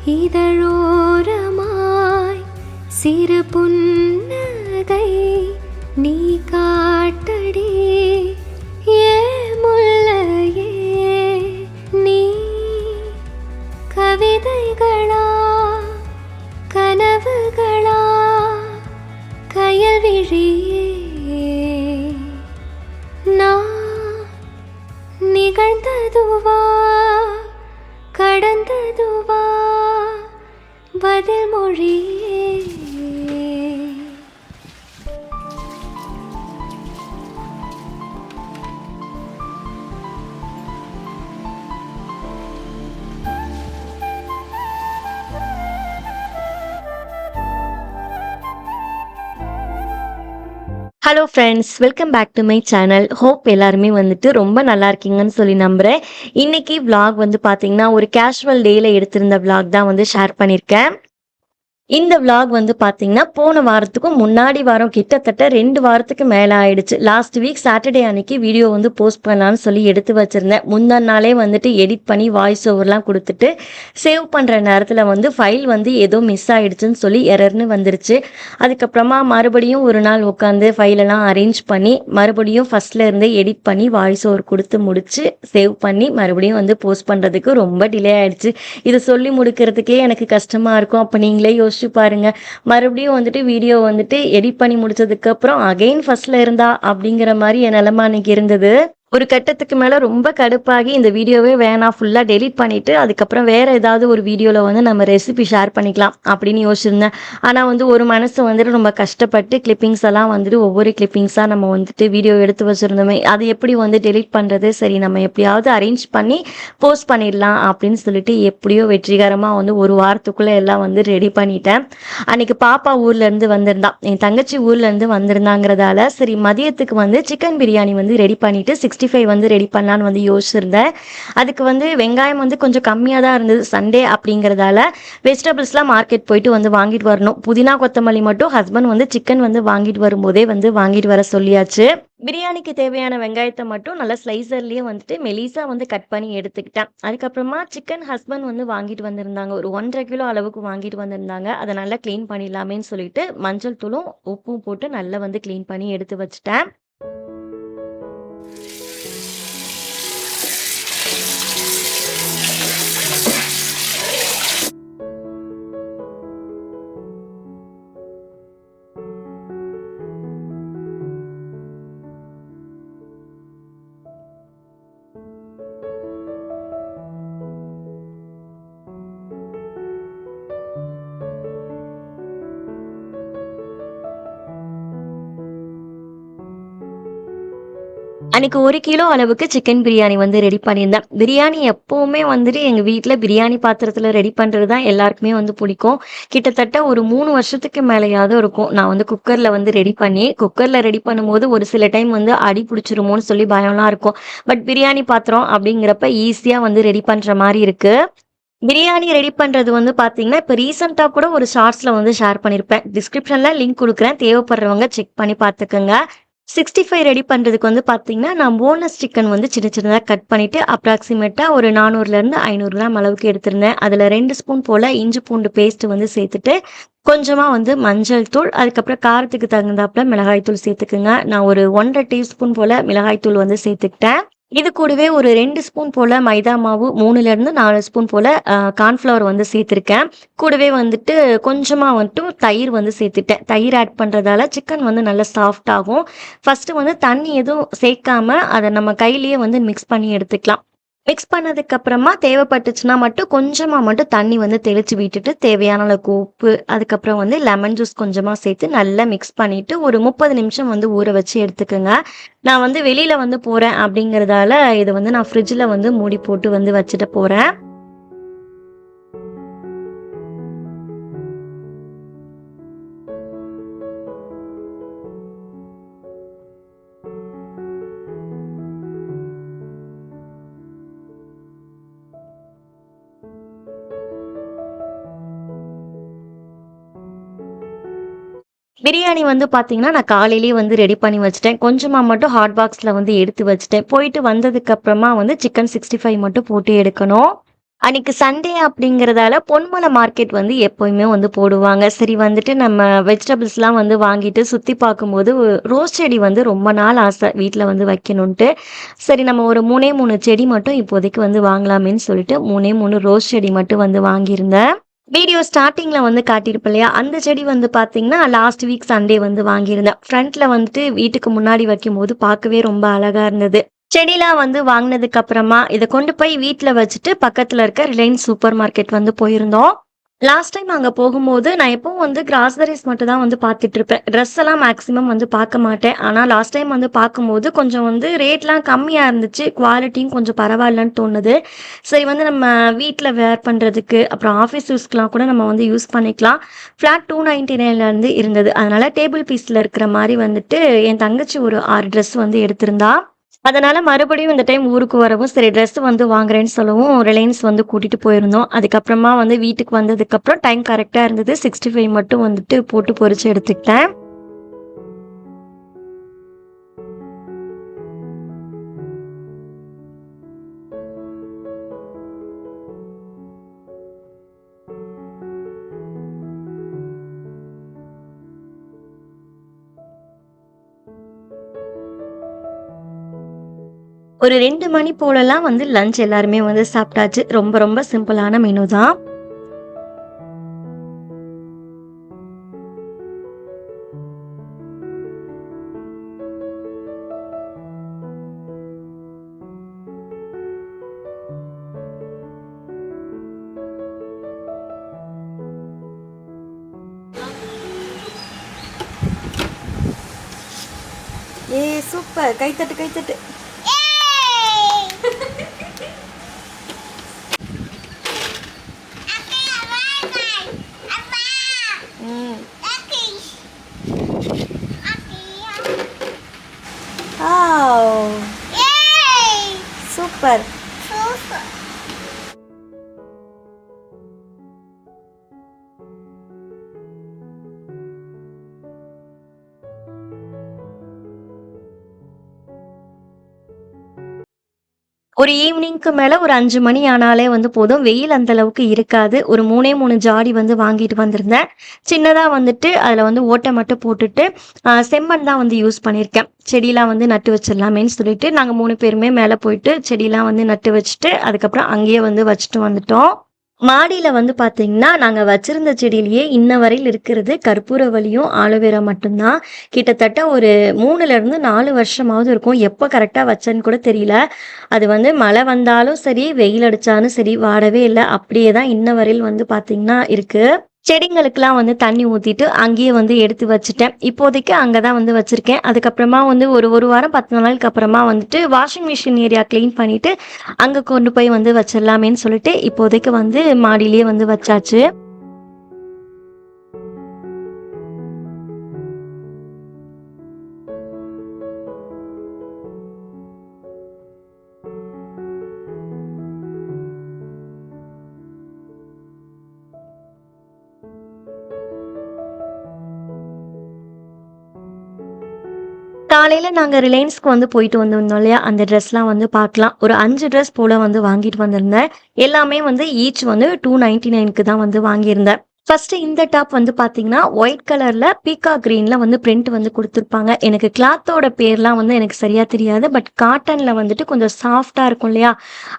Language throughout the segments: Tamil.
இதழோரமாய் சிறு புன்னகை நீ காட்டடி ஏ முல்லையே. நீ கவிதைகளா கனவுகளா கயல் விழியே. நான் நிகழ்ந்ததுவா கடந்ததுவா பதில் மொழியே. Hello friends, welcome back to my channel. Hope எல்லாருமே வந்துட்டு ரொம்ப நல்லா இருக்கீங்கன்னு சொல்லி நம்புகிறேன். இன்னைக்கு vlog வந்து பார்த்தீங்கன்னா ஒரு கேஷுவல் டேயில் எடுத்திருந்த vlog தான் வந்து ஷேர் பண்ணியிருக்கேன். இந்த vlog வந்து பார்த்தீங்கன்னா போன வாரத்துக்கும் முன்னாடி வாரம் கிட்டத்தட்ட 2 வாரத்துக்கு மேலே ஆயிடுச்சு. லாஸ்ட் வீக் சாட்டர்டே அன்னைக்கு வீடியோ வந்து போஸ்ட் பண்ணலான்னு சொல்லி எடுத்து வச்சுருந்தேன். முந்தா நாளே வந்துட்டு எடிட் பண்ணி வாய்ஸ் ஓவர்லாம் கொடுத்துட்டு சேவ் பண்ணுற நேரத்தில் வந்து ஃபைல் வந்து ஏதோ மிஸ் ஆகிடுச்சுன்னு சொல்லி எரர்னு வந்துருச்சு. அதுக்கப்புறமா மறுபடியும் ஒரு நாள் உட்காந்து ஃபைலெல்லாம் அரேஞ்ச் பண்ணி மறுபடியும் ஃபஸ்ட்டில் இருந்தே எடிட் பண்ணி வாய்ஸ் ஓவர் கொடுத்து முடிச்சு சேவ் பண்ணி மறுபடியும் வந்து போஸ்ட் பண்ணுறதுக்கு ரொம்ப டிலே ஆகிடுச்சு. இதை சொல்லி முடிக்கிறதுக்கே எனக்கு கஷ்டமாக இருக்கும். அப்போ நீங்களே யோசிச்சு பாருங்க. மறுபடியும் வந்துட்டு வீடியோ வந்துட்டு எடிட் பண்ணி முடிச்சதுக்கு அப்புறம் அகைன் ஃபர்ஸ்ட்ல இருந்தா அப்படிங்கிற மாதிரி என் நிலைமை அன்னைக்கு இருந்தது. ஒரு கட்டத்துக்கு மேலே ரொம்ப கடுப்பாகி இந்த வீடியோவே வேணாம், ஃபுல்லாக டெலிட் பண்ணிவிட்டு அதுக்கப்புறம் வேறு ஏதாவது ஒரு வீடியோவில் வந்து நம்ம ரெசிபி ஷேர் பண்ணிக்கலாம் அப்படின்னு யோசிச்சிருந்தேன். ஆனால் வந்து ஒரு மனசு வந்துட்டு ரொம்ப கஷ்டப்பட்டு கிளிப்பிங்ஸ் எல்லாம் வந்துட்டு ஒவ்வொரு கிளிப்பிங்ஸாக நம்ம வந்துட்டு வீடியோ எடுத்து வச்சுருந்தோமே, அது எப்படி வந்து டெலிட் பண்ணுறது, சரி நம்ம எப்படியாவது அரேஞ்ச் பண்ணி போஸ்ட் பண்ணிடலாம் அப்படின்னு சொல்லிட்டு எப்படியோ வெற்றிகரமாக வந்து ஒரு வாரத்துக்குள்ளே எல்லாம் வந்து ரெடி பண்ணிட்டேன். அன்றைக்கி பாப்பா ஊர்லேருந்து வந்திருந்தா, என் தங்கச்சி ஊர்லேருந்து வந்திருந்தாங்கிறதால சரி மதியத்துக்கு வந்து சிக்கன் பிரியாணி வந்து ரெடி பண்ணிவிட்டு 65 வந்து ரெடி பண்ணலான்னு வந்து யோசிச்சிருந்தேன். அதுக்கு வந்து வெங்காயம் வந்து கொஞ்சம் கம்மியாக தான் இருந்தது. சண்டே அப்படிங்கிறதால வெஜிடபிள்ஸ்லாம் மார்க்கெட் போயிட்டு வந்து வாங்கிட்டு வரணும். புதினா கொத்தமல்லி மட்டும் ஹஸ்பண்ட் வந்து சிக்கன் வந்து வாங்கிட்டு வரும்போதே வந்து வாங்கிட்டு வர சொல்லியாச்சு. பிரியாணிக்கு தேவையான வெங்காயத்தை மட்டும் நல்லா ஸ்லைசர்லேயே வந்துட்டு மெலிசா வந்து கட் பண்ணி எடுத்துக்கிட்டேன். அதுக்கப்புறமா சிக்கன் ஹஸ்பண்ட் வந்து வாங்கிட்டு வந்திருந்தாங்க. ஒரு 1.5 கிலோ அளவுக்கு வாங்கிட்டு வந்திருந்தாங்க. அதை நல்லா க்ளீன் பண்ணிடலாமேன்னு சொல்லிட்டு மஞ்சள் தூளும் உப்பும் போட்டு நல்லா வந்து க்ளீன் பண்ணி எடுத்து வச்சுட்டேன். அன்னைக்கு 1 கிலோ அளவுக்கு சிக்கன் பிரியாணி வந்து ரெடி பண்ணியிருந்தேன். பிரியாணி எப்போவுமே வந்துட்டு எங்கள் வீட்டில் பிரியாணி பாத்திரத்தில் ரெடி பண்ணுறது தான் எல்லாருக்குமே வந்து பிடிக்கும். கிட்டத்தட்ட ஒரு 3 வருஷத்துக்கு மேலேயாவது இருக்கும். நான் வந்து குக்கரில் வந்து குக்கரில் ரெடி பண்ணும்போது ஒரு சில டைம் வந்து அடி பிடிச்சிருமோன்னு சொல்லி பயம்லாம் இருக்கும். பட் பிரியாணி பாத்திரம் அப்படிங்கிறப்ப ஈஸியாக வந்து ரெடி பண்ணுற மாதிரி இருக்குது. பிரியாணி ரெடி பண்ணுறது வந்து பார்த்தீங்கன்னா இப்போ ரீசெண்டாக கூட ஒரு ஷார்ட்ஸில் வந்து ஷேர் பண்ணியிருப்பேன். டிஸ்கிரிப்ஷனில் லிங்க் கொடுக்குறேன், தேவைப்படுறவங்க செக் பண்ணி பார்த்துக்கோங்க. 65 ரெடி பண்ணுறதுக்கு வந்து பார்த்தீங்கன்னா நான் போன்லெஸ் சிக்கன் வந்து சின்ன சின்னதாக கட் பண்ணிவிட்டு அப்ராக்சிமேட்டாக ஒரு 400லேருந்து 500 கிராம் அளவுக்கு எடுத்திருந்தேன். அதில் 2 ஸ்பூன் போல் இஞ்சி பூண்டு பேஸ்ட் வந்து சேர்த்துட்டு கொஞ்சமாக வந்து மஞ்சள் தூள், அதுக்கப்புறம் காரத்துக்கு தகுந்தாப்புல மிளகாய் தூள் சேர்த்துக்குங்க. நான் ஒரு 1.5 டீஸ்பூன் போல் மிளகாய் தூள் வந்து சேர்த்துக்கிட்டேன். இது கூடவே ஒரு 2 ஸ்பூன் போல் மைதா மாவு, 3லேருந்து 4 ஸ்பூன் போல் கார்ன்ஃப்ளவர் வந்து சேர்த்துருக்கேன். கூடவே வந்துட்டு கொஞ்சமாக வந்துட்டு தயிர் வந்து சேர்த்துட்டேன். தயிர் ஆட் பண்ணுறதால சிக்கன் வந்து நல்லா சாஃப்ட் ஆகும். ஃபஸ்ட்டு வந்து தண்ணி எதுவும் சேர்க்காம அதை நம்ம கையிலேயே வந்து மிக்ஸ் பண்ணி எடுத்துக்கலாம். மிக்ஸ் பண்ணதுக்கப்புறமா தேவைப்பட்டுச்சுன்னா மட்டும் கொஞ்சமாக மட்டும் தண்ணி வந்து தெளித்து விட்டுட்டு தேவையான அளவுக்கு உப்பு, அதுக்கப்புறம் வந்து லெமன் ஜூஸ் கொஞ்சமாக சேர்த்து நல்லா மிக்ஸ் பண்ணிவிட்டு ஒரு 30 நிமிஷம் வந்து ஊற வச்சு எடுத்துக்கோங்க. நான் வந்து வெளியில் வந்து போகிறேன் அப்படிங்கிறதால இதை வந்து நான் ஃப்ரிட்ஜில் வந்து மூடி போட்டு வந்து வச்சுட்டு போகிறேன். பிரியாணி வந்து பார்த்தீங்கன்னா, நான் காலையிலேயே வந்து ரெடி பண்ணி வச்சுட்டேன். கொஞ்சமா மட்டும் ஹாட் பாக்ஸ்ல வந்து எடுத்து வச்சுட்டேன். போயிட்டு வந்ததுக்கு அப்புறமா வந்து சிக்கன் 65 மட்டும் போட்டு எடுக்கணும். அன்னைக்கு சண்டே அப்படிங்கிறதால பொன்மலை மார்க்கெட் வந்து எப்பயுமே வந்து போடுவாங்க. சரி வந்துட்டு நம்ம வெஜிடபிள்ஸ்லாம் வந்து வாங்கிட்டு சுத்தி பார்க்கும்போது, ரோஸ் செடி வந்து ரொம்ப நாள் ஆசை வீட்ல வந்து வைக்கணுன்ட்டு. சரி நம்ம ஒரு 3 செடி மட்டும் இப்போதைக்கு வந்து வாங்கலாமேன்னு சொல்லிட்டு 3 ரோஸ் செடி மட்டும் வந்து வாங்கியிருந்தேன். வீடியோ ஸ்டார்ட்டிங்ல வந்து காட்டியிருப்பேன் இல்லையா? அந்த செடி வந்து பார்த்தீங்கன்னா, லாஸ்ட் வீக் சண்டே வந்து வாங்கியிருந்தேன். ஃப்ரண்ட்ல வந்துட்டு வீட்டுக்கு முன்னாடி வைக்கும்போது பார்க்கவே ரொம்ப அழகா இருந்தது. செடிலாம் வந்து வாங்குனதுக்கு அப்புறமா, இத கொண்டு போய் வீட்ல வச்சுட்டு பக்கத்துல இருக்க ரிலையன்ஸ் சூப்பர் மார்க்கெட் வந்து போயிருந்தோம். லாஸ்ட் டைம் அங்க போகும்போது, நான் எப்பவும் வந்து கிராசரிஸ் மட்டும் தான் வந்து பார்த்துட்டுருப்பேன். ட்ரெஸ் எல்லாம் மேக்ஸிமம் வந்து பார்க்க மாட்டேன். ஆனா லாஸ்ட் டைம் வந்து பார்க்கும்போது, கொஞ்சம் வந்து ரேட்லாம் கம்மியா இருந்துச்சு. குவாலிட்டியும் கொஞ்சம் பரவாயில்லன்னு தோணுது. சரி வந்து நம்ம வீட்ல வேர் பண்றதுக்கு, அப்புறம் ஆஃபீஸ் யூஸ்க்குலாம் கூட நம்ம வந்து யூஸ் பண்ணிக்கலாம். ஃபிளாட் 299ல இருந்தது. அதனால டேபிள் பீஸ்ல இருக்கிற மாரி வந்துட்டு, என் தங்கச்சி ஒரு 6 ட்ரெஸ் வந்து எடுத்திருந்தா. அதனால மறுபடியும் இந்த டைம் ஊருக்கு வரவும், சரி ட்ரெஸ் வந்து வாங்குறேன்னு சொல்லவும், ரிலையன்ஸ் வந்து கூட்டிட்டு போயிருந்தோம். அதுக்கப்புறமா வந்து வீட்டுக்கு வந்ததுக்கப்புறம் டைம் கரெக்ட்டா இருந்தது. 65 மட்டும் வந்துட்டு போட்டு பொரிச்சு எடுத்துக்கிட்டேன். ஒரு 2 மணி போலலாம் வந்து லஞ்ச் எல்லாருமே வந்து சாப்பிட்டாச்சு. ரொம்ப ரொம்ப சிம்பிளான மெனு தான். சூப்பர். கைத்தட்டு கைத்தட்டு. ம். வாவ்! சூப்பர். ஒரு ஈவினிங்க்கு மேல ஒரு 5 மணி ஆனாலே வந்து போதும். வெயில் அந்த அளவுக்கு இருக்காது. ஒரு 3 ஜாடி வந்து வாங்கிட்டு வந்திருந்தேன். சின்னதா வந்துட்டு அதில வந்து ஓட்டை மட்டும் போட்டுட்டு, செம்மண் தான் வந்து யூஸ் பண்ணியிருக்கேன். செடிலாம் வந்து நட்டு வச்சிடலாமேன்னு சொல்லிட்டு, நாங்க 3 பேருமே மேல போயிட்டு செடிலாம் வந்து நட்டு வச்சுட்டு, அதுக்கப்புறம் அங்கேயே வந்து வச்சுட்டு வந்துட்டோம். மாடியில வந்து பார்த்தீங்கன்னா, நாங்க வச்சிருந்த செடியிலேயே இன்ன வரையில் இருக்கிறது கற்பூரவள்ளியும், ஆலோவேரா மட்டும்தான். கிட்டத்தட்ட ஒரு 3லேருந்து 4 வருஷமாவது இருக்கும். எப்ப கரெக்ட்டா வச்சேன்னு கூட தெரியல. அது வந்து மழை வந்தாலும் சரி, வெயில் அடிச்சாலும் சரி வாடவே இல்ல. அப்படியே தான் இன்ன வரையில் வந்து பார்த்தீங்கன்னா இருக்கு. செடிங்களுக்கெல்லாம் வந்து தண்ணி ஊத்திட்டு, அங்கேயே வந்து எடுத்து வச்சுட்டேன். இப்போதைக்கு அங்க தான் வந்து வச்சிருக்கேன். அதுக்கப்புறமா வந்து ஒரு 1 வாரம் 10 நாளுக்கு அப்புறமா வந்துட்டு வாஷிங் மிஷின் ஏரியா கிளீன் பண்ணிட்டு, அங்க கொண்டு போய் வந்து வச்சிடலாமேன்னு சொல்லிட்டு, இப்போதைக்கு வந்து மாடியிலேயே வந்து வச்சாச்சு. காலையில நாங்க ரிலையன்ஸ்க்கு வந்து போயிட்டு வந்திருந்தோம் இல்லையா? அந்த ட்ரெஸ்லாம் வந்து பார்க்கலாம். ஒரு 5 ட்ரெஸ் போல வந்து வாங்கிட்டு வந்திருந்தேன். எல்லாமே வந்து ஈச் வந்து 299க்கு தான் வந்து வாங்கியிருந்தேன். ஃபர்ஸ்ட் இந்த டாப் வந்து பார்த்தீங்கன்னா, ஒயிட் கலர்ல பீகாக் கிரீன்ல வந்து பிரிண்ட் வந்து குடுத்துருப்பாங்க. எனக்கு கிளாத்தோட பேர்லாம் வந்து எனக்கு சரியா தெரியாது. பட் காட்டன்ல வந்துட்டு கொஞ்சம் சாஃப்ட்டா இருக்கும் இல்லையா?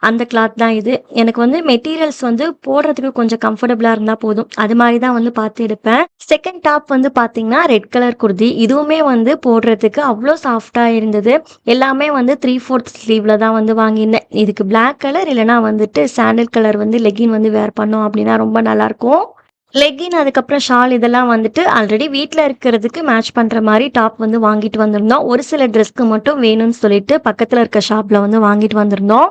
அந்த கிளாத் தான் இது. எனக்கு வந்து மெட்டீரியல்ஸ் வந்து போடுறதுக்கு கொஞ்சம் கம்ஃபர்டபுளா இருந்தா போதும். அது மாரி தான் வந்து பார்த்து எடுப்பேன். செகண்ட் டாப் வந்து பார்த்தீங்கன்னா, ரெட் கலர் குர்தி. இதுவுமே வந்து போடுறதுக்கு அவ்ளோ சாஃப்ட்டா இருந்தது. எல்லாமே வந்து 3/4 ஸ்லீவ்ல தான் வந்து வாங்கியிருந்தேன். இதுக்கு பிளாக் கலர் இல்லன்னா வந்துட்டு சாண்டல் கலர் வந்து லெக்கின் வந்து வேர் பண்ணோம் அப்டின்னா ரொம்ப நல்லாருக்கும். லெக்கின் அதுக்கப்புறம் ஷால் இதெல்லாம் வந்துட்டு ஆல்ரெடி வீட்ல இருக்கிறதுக்கு மேட்ச் பண்ற மாரி டாப் வந்து வாங்கிட்டு வந்திருந்தோம். ஒரு சில ட்ரெஸ்க்கு மட்டும் வேணும்னு சொல்லிட்டு பக்கத்துல இருக்க ஷாப்ல வந்து வாங்கிட்டு வந்திருந்தோம்.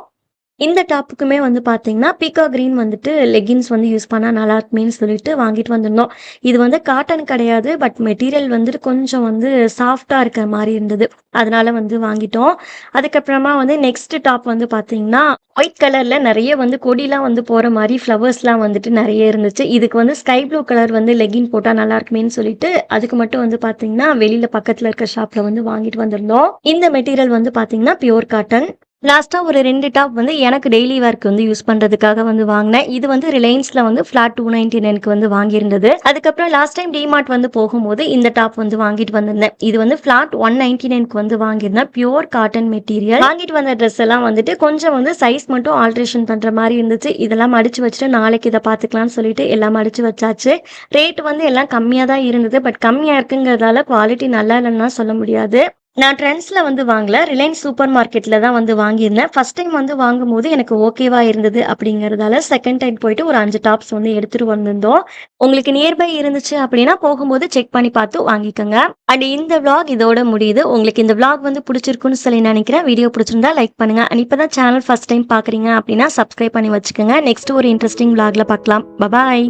இந்த டாப்புக்குமே வந்து பார்த்தீங்கன்னா, பீகாக் கிரீன் வந்துட்டு லெகின்ஸ் வந்து யூஸ் பண்ணா நல்லாருக்குமேன்னு சொல்லிட்டு வாங்கிட்டு வந்திருந்தோம். இது வந்து காட்டன் கிடையாது. பட் மெட்டீரியல் வந்துட்டு கொஞ்சம் வந்து சாஃப்ட்டா இருக்கிற மாரி இருந்தது. அதனால வந்து வாங்கிட்டோம். அதுக்கப்புறமா வந்து நெக்ஸ்ட் டாப் வந்து பார்த்தீங்கன்னா, ஒயிட் கலர்ல நெறைய வந்து கொடிலாம் வந்து போற மாரி ஃப்ளவர்ஸ்லாம் வந்துட்டு நெறைய இருந்துச்சு. இதுக்கு வந்து ஸ்கை ப்ளூ கலர் வந்து லெகின் போட்டா நல்லாருக்குமேன்னு சொல்லிட்டு, அதுக்கு மட்டும் வந்து பார்த்தீங்கன்னா, வெளியில பக்கத்துல இருக்க ஷாப்ல வந்து வாங்கிட்டு வந்திருந்தோம். இந்த மெட்டீரியல் வந்து பார்த்தீங்கன்னா, பியூர் காட்டன். லாஸ்ட்டா ஒரு 2 டாப் வந்து எனக்கு டெய்லி வேர்க்கு வந்து யூஸ் பண்றதுக்காக வந்து வாங்கினேன். இது வந்து ரிலையன்ஸ்ல வந்து ஃபிளாட் 299க்கு வந்து வாங்கியிருந்தது. அதுக்கப்புறம் லாஸ்ட் டைம் டிமார்ட் வந்து போகும்போது இந்த டாப் வந்து வாங்கிட்டு வந்திருந்தேன். இது வந்து ஃபிளாட் 199க்கு வந்து வாங்கியிருந்தேன். Pure cotton material. வாங்கிட்டு வந்த ட்ரெஸ் எல்லாம் வந்துட்டு கொஞ்சம் வந்து சைஸ் மட்டும் ஆல்ட்ரேஷன் பண்ற மாதிரி இருந்துச்சு. இதெல்லாம் மடிச்சு வச்சுட்டு நாளைக்கு இதை பார்த்துக்கலாம்னு சொல்லிட்டு எல்லாம் மடிச்சு வச்சாச்சு. ரேட் வந்து எல்லாம் கம்மியா தான் இருந்தது. பட் கம்மியா இருக்குங்கிறதால குவாலிட்டி நல்லா இல்லைன்னா சொல்ல முடியாது. நான் ட்ரெண்ட்ஸ்ல வந்து வாங்கல. ரிலையன்ஸ் சூப்பர் மார்க்கெட்ல தான் வந்து வாங்கியிருந்தேன். ஃபர்ஸ்ட் டைம் வந்து வாங்கும்போது எனக்கு ஓகேவா இருந்தது அப்படிங்கிறதால செகண்ட் டைம் போயிட்டு ஒரு 5 டாப்ஸ் வந்து எடுத்துட்டு வந்திருந்தோம். உங்களுக்கு நியர்பை இருந்துச்சு அப்படின்னா போகும்போது செக் பண்ணி பார்த்து வாங்கிக்கோங்க. அண்ட் இந்த vlog இதோட முடியுது. உங்களுக்கு இந்த vlog வந்து பிடிச்சிருக்குன்னு சொல்லி நினைக்கிறேன். வீடியோ பிடிச்சிருந்தா லைக் பண்ணுங்க. அண்ட் இப்பதான் சேனல் ஃபர்ஸ்ட் டைம் பாக்குறீங்க அப்படின்னா சப்ஸ்கிரைப் பண்ணி வச்சுக்கோங்க. நெக்ஸ்ட் ஒரு இன்ட்ரெஸ்டிங் vlogல பார்க்கலாம். பபாய்.